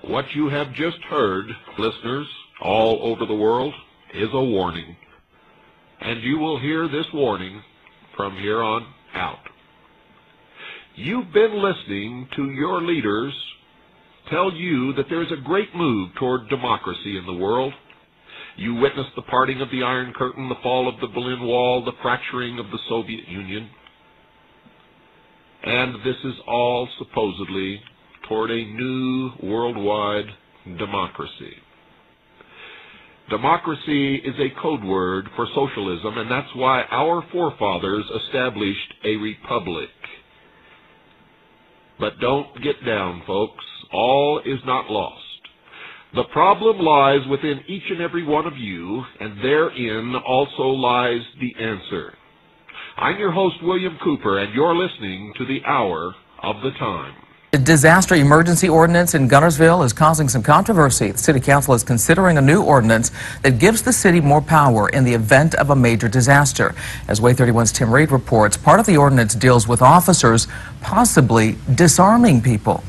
What you have just heard, listeners all over the world, is a warning. And you will hear this warning from here on out. You've been listening to your leaders tell you that there's a great move toward democracy in the world. You witnessed the parting of the Iron Curtain, the fall of the Berlin Wall, the fracturing of the Soviet Union. And this is all supposedly toward a new worldwide democracy. Democracy is a code word for socialism, and that's why our forefathers established a republic. But don't get down, folks. All is not lost. The problem lies within each and every one of you, and therein also lies the answer. I'm your host, William Cooper, and you're listening to the Hour of the Time. The disaster emergency ordinance in Guntersville is causing some controversy. The city council is considering a new ordinance that gives the city more power in the event of a major disaster. As Way 31's Tim Reed reports, part of the ordinance deals with officers possibly disarming people.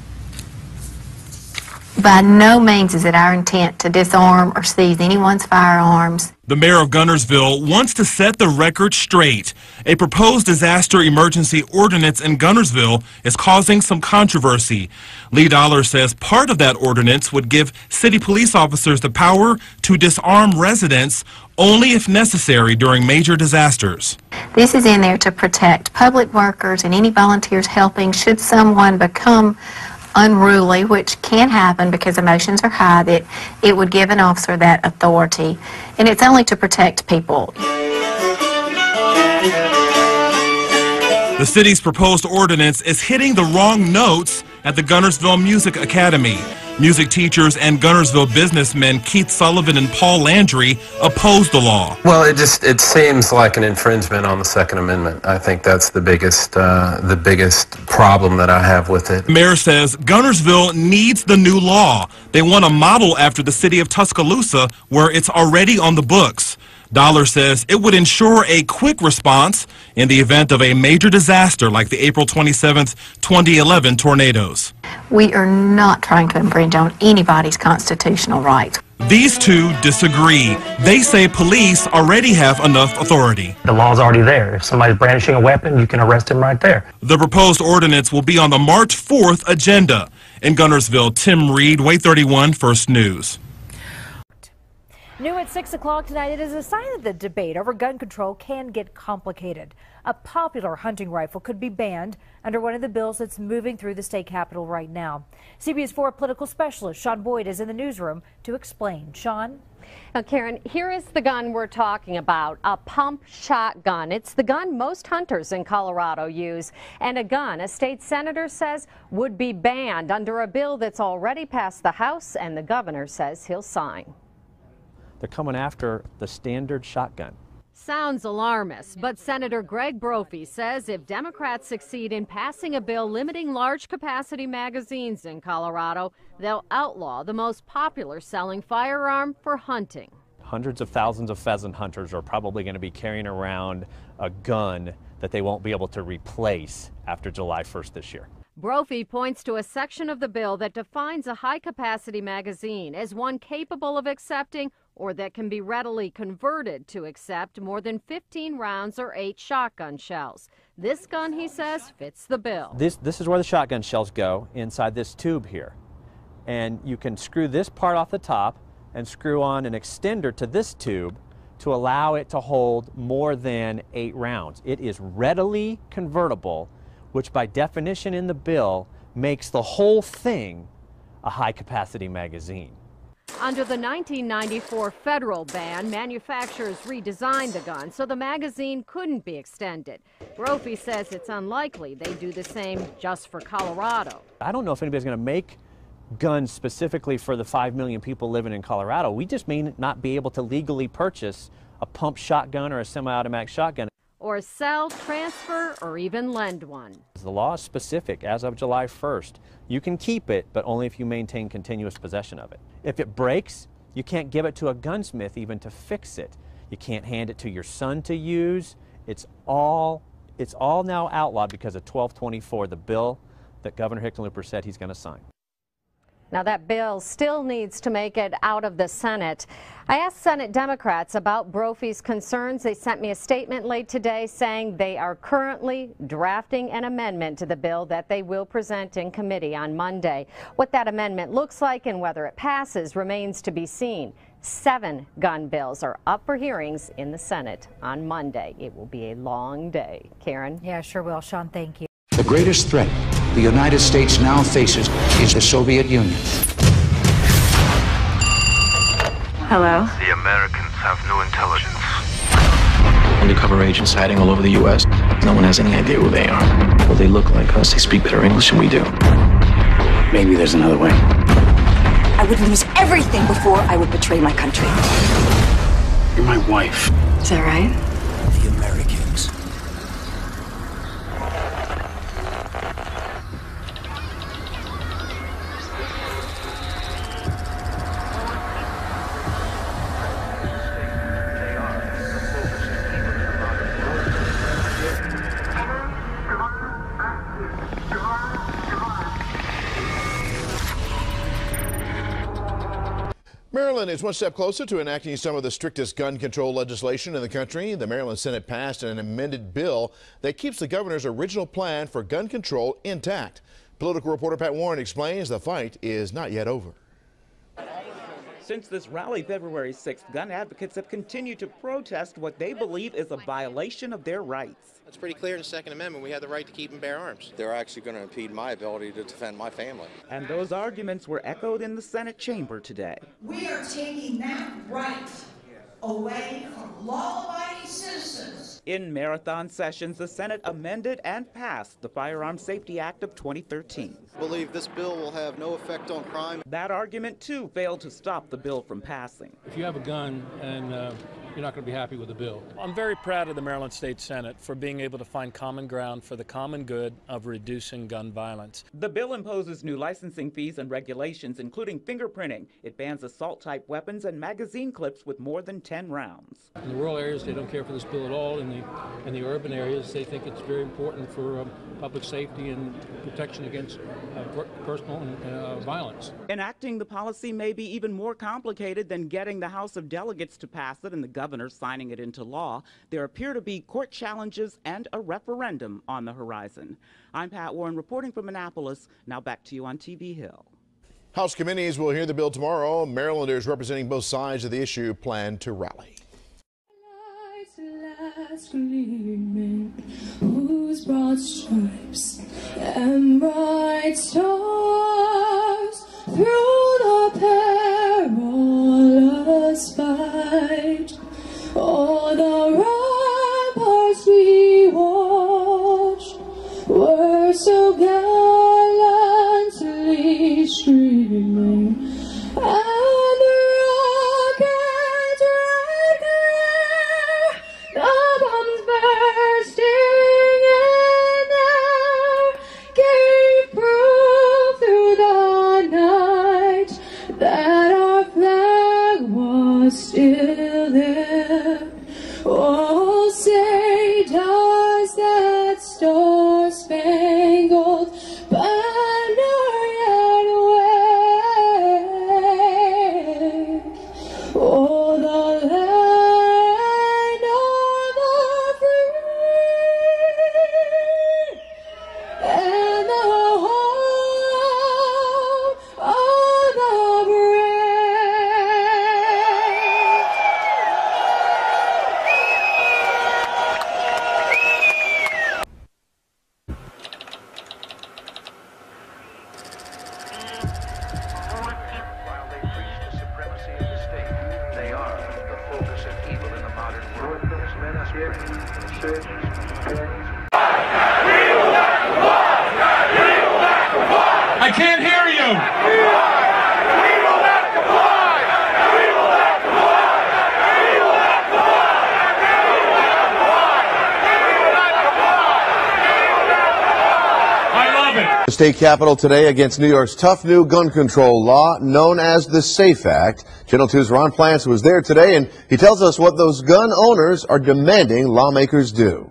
By no means is it our intent to disarm or seize anyone's firearms. The mayor of Guntersville wants to set the record straight. A proposed disaster emergency ordinance in Guntersville is causing some controversy. Lee Dollar says part of that ordinance would give city police officers the power to disarm residents only if necessary during major disasters. This is in there to protect public workers and any volunteers helping should someone become unruly, which can happen because emotions are high, that it would give an officer that authority. And it's only to protect people. The city's proposed ordinance is hitting the wrong notes at the Guntersville Music Academy. Music teachers and Guntersville businessmen Keith Sullivan and Paul Landry oppose the law. Well, it seems like an infringement on the Second Amendment. I think that's the biggest problem that I have with it. The mayor says Guntersville needs the new law. They want a model after the city of Tuscaloosa, where it's already on the books. Dollar says it would ensure a quick response in the event of a major disaster like the April 27, 2011 tornadoes. We are not trying to infringe on anybody's constitutional rights. These two disagree. They say police already have enough authority. The law's already there. If somebody's brandishing a weapon, you can arrest him right there. The proposed ordinance will be on the March 4th agenda. In Guntersville, Tim Reed, Way 31 First News. New at 6 o'clock tonight, it is a sign that the debate over gun control can get complicated. A popular hunting rifle could be banned under one of the bills that's moving through the state capitol right now. CBS 4 political specialist Sean Boyd is in the newsroom to explain. Sean? Now, Karen, here is the gun we're talking about, a pump shotgun. It's the gun most hunters in Colorado use, and a gun a state senator says would be banned under a bill that's already passed the House and the governor says he'll sign. They're coming after the standard shotgun. Sounds alarmist, but Senator Greg Brophy says if Democrats succeed in passing a bill limiting large capacity magazines in Colorado, they'll outlaw the most popular selling firearm for hunting. Hundreds of thousands of pheasant hunters are probably going to be carrying around a gun that they won't be able to replace after July 1st this year. Brophy points to a section of the bill that defines a high-capacity magazine as one capable of accepting or that can be readily converted to accept more than 15 rounds or 8 shotgun shells. This gun, he says, fits the bill. This is where the shotgun shells go, inside this tube here. And you can screw this part off the top, and screw on an extender to this tube to allow it to hold more than 8 rounds. It is readily convertible, which by definition in the bill makes the whole thing a high-capacity magazine. Under the 1994 federal ban, manufacturers redesigned the gun so the magazine couldn't be extended. Brophy says it's unlikely they do the same just for Colorado. I don't know if anybody's going to make guns specifically for the 5 million people living in Colorado. We just may not be able to legally purchase a pump shotgun or a semi-automatic shotgun. Or sell, transfer, or even lend one. The law is specific as of July 1st. You can keep it, but only if you maintain continuous possession of it. If it breaks, you can't give it to a gunsmith even to fix it. You can't hand it to your son to use. It's all now outlawed because of 1224, the bill that Governor Hickenlooper said he's going to sign. Now that bill still needs to make it out of the Senate. I asked Senate Democrats about Brophy's concerns. They sent me a statement late today saying they are currently drafting an amendment to the bill that they will present in committee on Monday. What that amendment looks like and whether it passes remains to be seen. 7 gun bills are up for hearings in the Senate on Monday. It will be a long day. Karen? Yeah, sure will. Sean, thank you. The greatest threat the United States now faces is the Soviet Union. Hello? The Americans have no intelligence. Undercover agents hiding all over the U.S. No one has any idea who they are. Well, they look like us. They speak better English than we do. Maybe there's another way. I would lose everything before I would betray my country. You're my wife. Is that right? The Americans. Maryland is one step closer to enacting some of the strictest gun control legislation in the country. The Maryland Senate passed an amended bill that keeps the governor's original plan for gun control intact. Political reporter Pat Warren explains the fight is not yet over. Since this rally February 6th, gun advocates have continued to protest what they believe is a violation of their rights. It's pretty clear in the Second Amendment we have the right to keep and bear arms. They're actually going to impede my ability to defend my family. And those arguments were echoed in the Senate chamber today. We are taking that right away from law-abiding citizens. In marathon sessions, the Senate amended and passed the Firearm Safety Act of 2013. I believe this bill will have no effect on crime. That argument, too, failed to stop the bill from passing. If you have a gun and you're not going to be happy with the bill. I'm very proud of the Maryland State Senate for being able to find common ground for the common good of reducing gun violence. The bill imposes new licensing fees and regulations, including fingerprinting. It bans assault-type weapons and magazine clips with more than 10 rounds. In the rural areas, they don't care for this bill at all. In the urban areas, they think it's very important for public safety and protection against personal violence. Enacting the policy may be even more complicated than getting the House of Delegates to pass it and the governor signing it into law. There appear to be court challenges and a referendum on the horizon. I'm Pat Warren reporting from Annapolis. Now back to you on TV Hill. House committees will hear the bill tomorrow. Marylanders representing both sides of the issue plan to rally. Gleaming, whose broad stripes and bright stars through the perilous fight, all the ramparts we watched were so gallantly streaming, and the rockets' red glare, the bombs bursting in air, gave proof through the night that our flag was still there. Oh, say does that star-spangled banner yet I can't hear you. The state capitol today against New York's tough new gun control law known as the SAFE Act. Channel 2's Ron Plants was there today, and he tells us what those gun owners are demanding lawmakers do.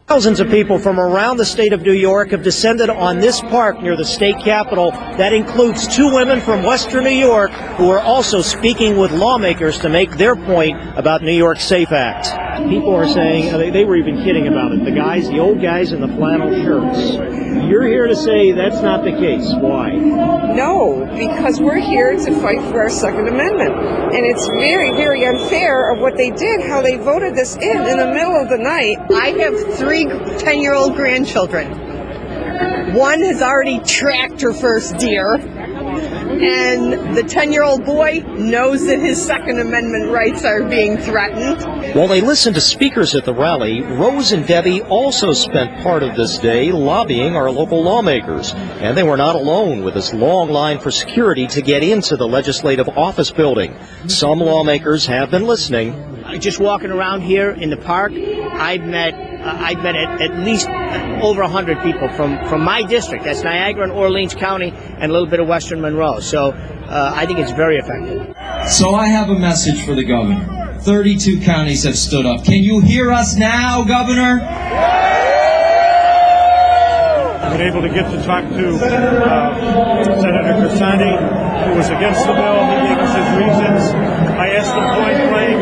Thousands of people from around the state of New York have descended on this park near the state capitol. That includes 2 women from Western New York who are also speaking with lawmakers to make their point about New York's SAFE Act. People are saying, they were even kidding about it, the old guys in the flannel shirts. You're here to say that's not the case. Why? No, because we're here to fight for our Second Amendment. And it's very, very unfair of what they did, how they voted this in the middle of the night. I have 3 10-year-old grandchildren. One has already tracked her first deer, and the 10-year-old boy knows that his Second Amendment rights are being threatened. While they listened to speakers at the rally, Rose and Debbie also spent part of this day lobbying our local lawmakers. And they were not alone with this long line for security to get into the legislative office building. Some lawmakers have been listening. Just walking around here in the park, I've met at least over 100 people from my district. That's Niagara and Orleans County and a little bit of Western Monroe. So I think it's very effective. So I have a message for the governor. 32 counties have stood up. Can you hear us now, Governor? I've been able to get to talk to Senator Cassani, who was against the bill. He gave us his reasons. I asked him point blank,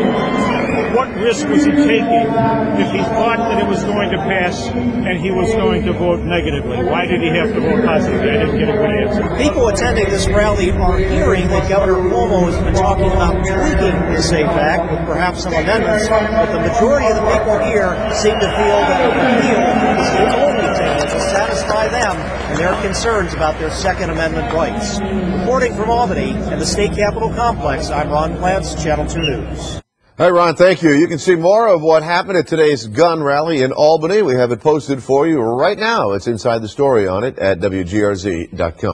what risk was he taking if he thought that it was going to pass and he was going to vote negatively? Why did he have to vote positively? I didn't get a good answer. People attending this rally are hearing that Governor Cuomo has been talking about tweaking the SAFE Act with perhaps some amendments, but the majority of the people here seem to feel that the repeal is the only thing that will satisfy them and their concerns about their Second Amendment rights. Reporting from Albany and the State Capitol Complex, I'm Ron Plants, Channel 2 News. Hey, Ron, thank you. You can see more of what happened at today's gun rally in Albany. We have it posted for you right now. It's inside the story on it at WGRZ.com.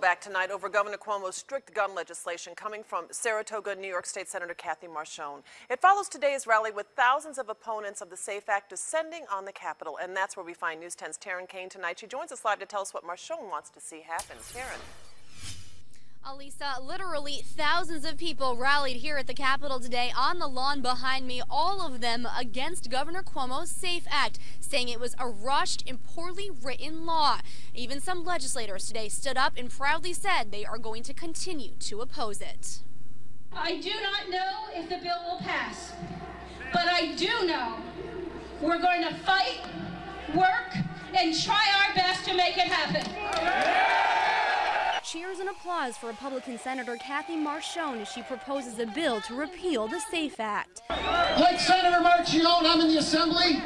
Back tonight over Governor Cuomo's strict gun legislation coming from Saratoga, New York State Senator Kathy Marchone. It follows today's rally with thousands of opponents of the SAFE Act descending on the Capitol, and that's where we find News 10's Taryn Kane tonight. She joins us live to tell us what Marchone wants to see happen. Taryn. Alisa, literally thousands of people rallied here at the Capitol today on the lawn behind me, all of them against Governor Cuomo's SAFE Act, saying it was a rushed and poorly written law. Even some legislators today stood up and proudly said they are going to continue to oppose it. I do not know if the bill will pass, but I do know we're going to fight, work, and try our best to make it happen. Cheers and applause for Republican Senator Kathy Marchone as she proposes a bill to repeal the SAFE Act. Like Senator Marchone, I'm in the Assembly.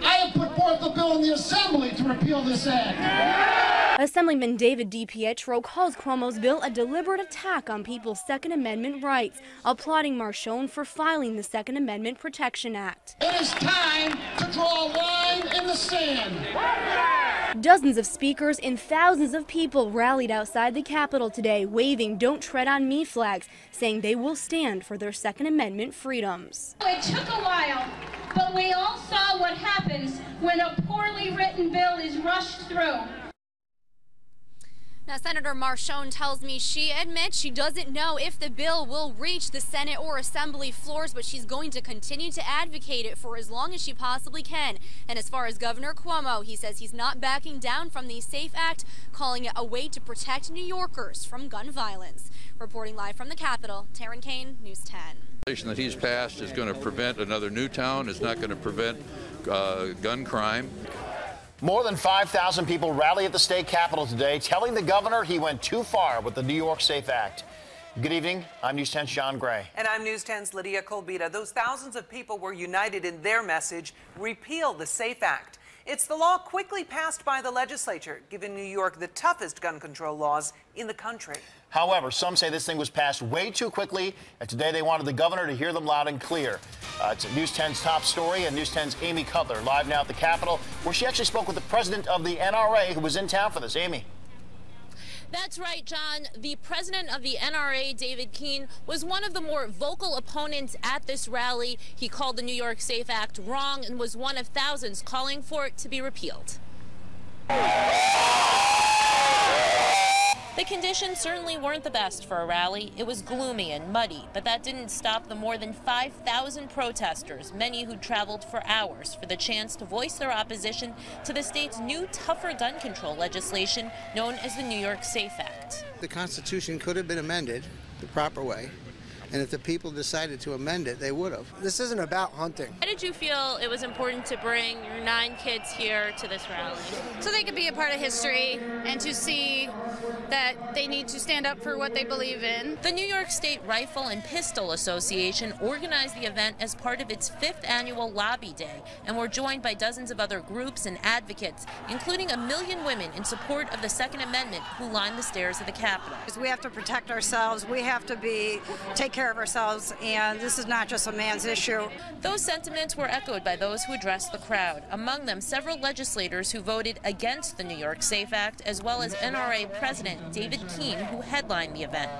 I have put forth a bill in the Assembly to repeal this act. Assemblyman David DiPietro calls Cuomo's bill a deliberate attack on people's Second Amendment rights, applauding Marchone for filing the Second Amendment Protection Act. It is time to draw a line in the sand. Dozens of speakers and thousands of people rallied outside the Capitol today, waving "Don't Tread on Me" flags, saying they will stand for their Second Amendment freedoms. It took a while, but we all saw what happens when a poorly written bill is rushed through. Now, Senator Marchone tells me she admits she doesn't know if the bill will reach the Senate or Assembly floors, but she's going to continue to advocate it for as long as she possibly can. And as far as Governor Cuomo, he says he's not backing down from the SAFE Act, calling it a way to protect New Yorkers from gun violence. Reporting live from the Capitol, Taryn Kane, News 10. The legislation that he's passed is going to prevent another Newtown. It's not going to prevent gun crime. More than 5,000 people rallied at the state capitol today, telling the governor he went too far with the New York SAFE Act. Good evening. I'm News 10's John Gray. And I'm News 10's Lydia Colbita. Those thousands of people were united in their message, repeal the SAFE Act. It's the law quickly passed by the legislature, giving New York the toughest gun control laws in the country. However, some say this thing was passed way too quickly, and today they wanted the governor to hear them loud and clear. It's News 10's top story, and News 10's Amy Cutler live now at the Capitol, where she actually spoke with the president of the NRA, who was in town for this. Amy. That's right, John. The president of the NRA, David Keene, was one of the more vocal opponents at this rally. He called the New York SAFE Act wrong and was one of thousands calling for it to be repealed. The conditions certainly weren't the best for a rally. It was gloomy and muddy, but that didn't stop the more than 5,000 protesters, many who traveled for hours for the chance to voice their opposition to the state's new, tougher gun control legislation known as the New York SAFE Act. The Constitution could have been amended the proper way, and if the people decided to amend it, they would have. This isn't about hunting. Why did you feel it was important to bring your 9 kids here to this rally? So they could be a part of history and to see that they need to stand up for what they believe in. The New York State Rifle and Pistol Association organized the event as part of its 5th annual Lobby Day, and were joined by dozens of other groups and advocates, including 1 million women in support of the Second Amendment who lined the stairs of the Capitol. We have to protect ourselves. We have to take care of ourselves, and this is not just a man's issue. Those sentiments were echoed by those who addressed the crowd, among them several legislators who voted against the New York SAFE Act, as well as NRA President David Keene, who headlined the event.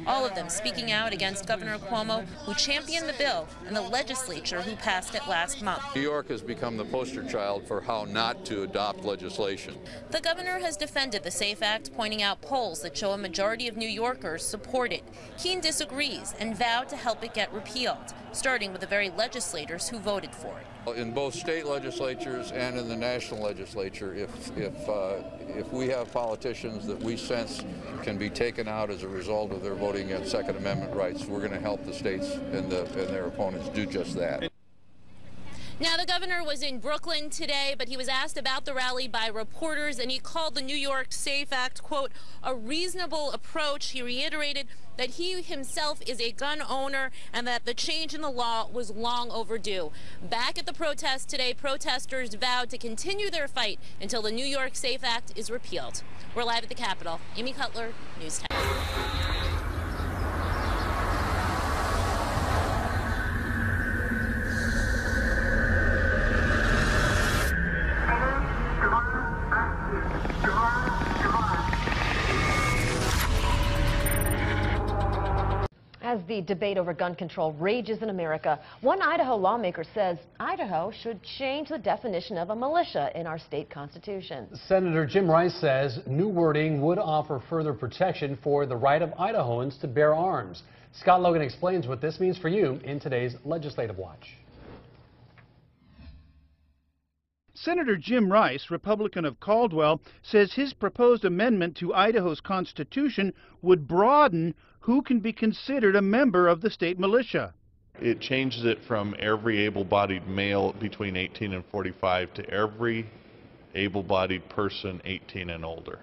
All of them speaking out against Governor Cuomo, who championed the bill, and the legislature who passed it last month. New York has become the poster child for how not to adopt legislation. The governor has defended the SAFE Act, pointing out polls that show a majority of New Yorkers support it. Keene disagrees and vowed to help it get repealed, starting with the very legislators who voted for it. In both state legislatures and in the national legislature, if we have politicians that we sense can be taken out as a result of their voting against Second Amendment rights, we're going to help the states and their opponents do just that. Now, the governor was in Brooklyn today, but he was asked about the rally by reporters, and he called the New York SAFE Act, quote, a reasonable approach. He reiterated that he himself is a gun owner and that the change in the law was long overdue. Back at the protest today, protesters vowed to continue their fight until the New York SAFE Act is repealed. We're live at the Capitol. Amy Cutler, News 10. As the debate over gun control rages in America, one Idaho lawmaker says Idaho should change the definition of a militia in our state constitution. Senator Jim Rice says new wording would offer further protection for the right of Idahoans to bear arms. Scott Logan explains what this means for you in today's Legislative Watch. Senator Jim Rice, Republican of Caldwell, says his proposed amendment to Idaho's constitution would broaden who can be considered a member of the state militia. It changes it from every able-bodied male between 18 and 45 to every able-bodied person 18 and older.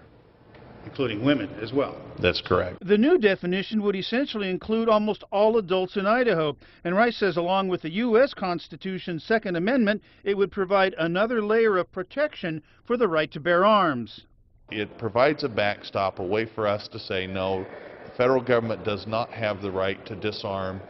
Including women as well. That's correct. The new definition would essentially include almost all adults in Idaho, and Rice says along with the U.S. Constitution's Second Amendment, it would provide another layer of protection for the right to bear arms. It provides a backstop, a way for us to say, no, the federal government does not have the right to disarm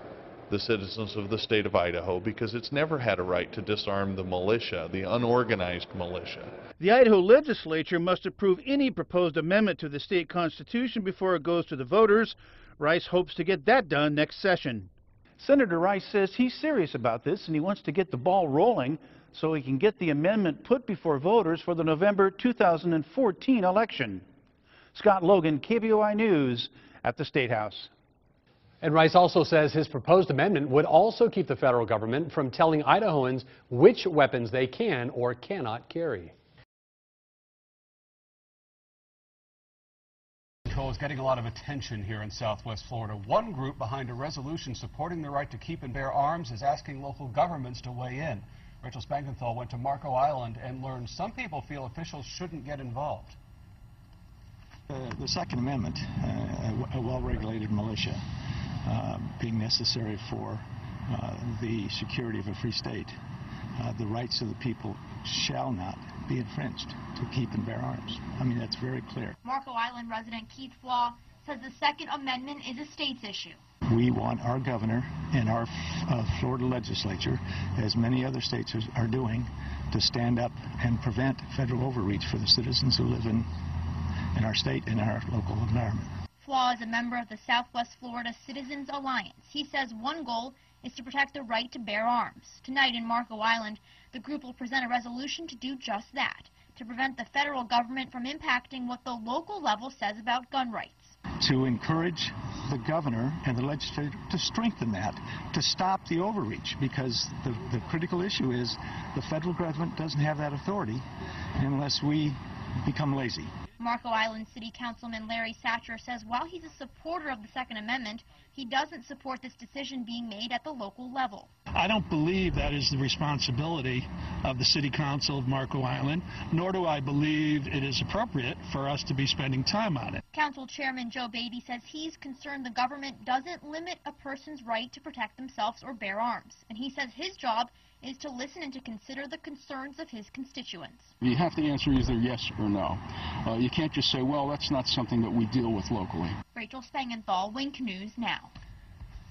the citizens of the state of Idaho, because it's never had a right to disarm the militia, the unorganized militia. The Idaho legislature must approve any proposed amendment to the state constitution before it goes to the voters. Rice hopes to get that done next session. Senator Rice says he's serious about this and he wants to get the ball rolling so he can get the amendment put before voters for the November 2014 election. Scott Logan, KBOI News at the State House. And Rice also says his proposed amendment would also keep the federal government from telling Idahoans which weapons they can or cannot carry. Control is getting a lot of attention here in Southwest Florida. One group behind a resolution supporting the right to keep and bear arms is asking local governments to weigh in. Rachel Spangenthal went to Marco Island and learned some people feel officials shouldn't get involved. The Second Amendment, a well-regulated militia, being necessary for the security of a free state, the rights of the people shall not be infringed to keep and bear arms. I mean, that's very clear. Marco Island resident Keith Flaw says the Second Amendment is a state's issue. We want our governor and our Florida legislature, as many other states are doing, to stand up and prevent federal overreach for the citizens who live in our state and our local environment. Flaw is a member of the Southwest Florida Citizens Alliance. He says one goal is to protect the right to bear arms. Tonight in Marco Island, the group will present a resolution to do just that, to prevent the federal government from impacting what the local level says about gun rights. To encourage the governor and the legislature to strengthen that, to stop the overreach, because the critical issue is the federal government doesn't have that authority unless we become lazy. Marco Island City Councilman Larry Satcher says while he's a supporter of the Second Amendment, he doesn't support this decision being made at the local level. I don't believe that is the responsibility of the City Council of Marco Island, nor do I believe it is appropriate for us to be spending time on it. Council Chairman Joe Beatty says he's concerned the government doesn't limit a person's right to protect themselves or bear arms, and he says his job is to listen and to consider the concerns of his constituents. You have to answer either yes or no. You can't just say, well, that's not something that we deal with locally. Rachel Spangenthal, Wink News Now.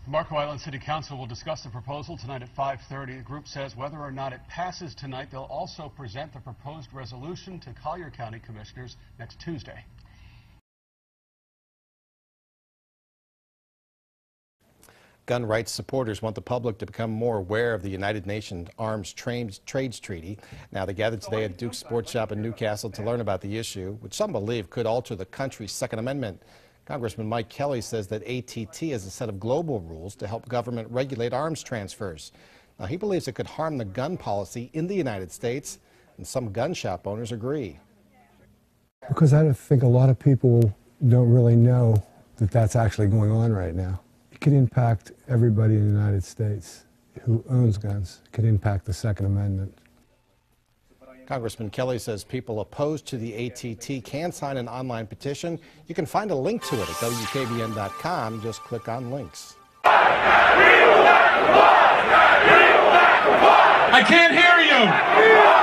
Marco Island City Council will discuss the proposal tonight at 5:30. The group says whether or not it passes tonight, they'll also present the proposed resolution to Collier County Commissioners next Tuesday. Gun rights supporters want the public to become more aware of the United Nations Arms Trades Treaty. Now, they gathered today at Duke's Sports Shop in Newcastle to learn about the issue, which some believe could alter the country's Second Amendment. Congressman Mike Kelly says that ATT has a set of global rules to help government regulate arms transfers. Now, he believes it could harm the gun policy in the United States, and some gun shop owners agree. Because I think a lot of people don't really know that that's actually going on right now. It could impact everybody in the United States who owns guns. It could impact the Second Amendment. Congressman Kelly says people opposed to the ATT can sign an online petition. You can find a link to it at WKBN.com. Just click on links. I can't hear you.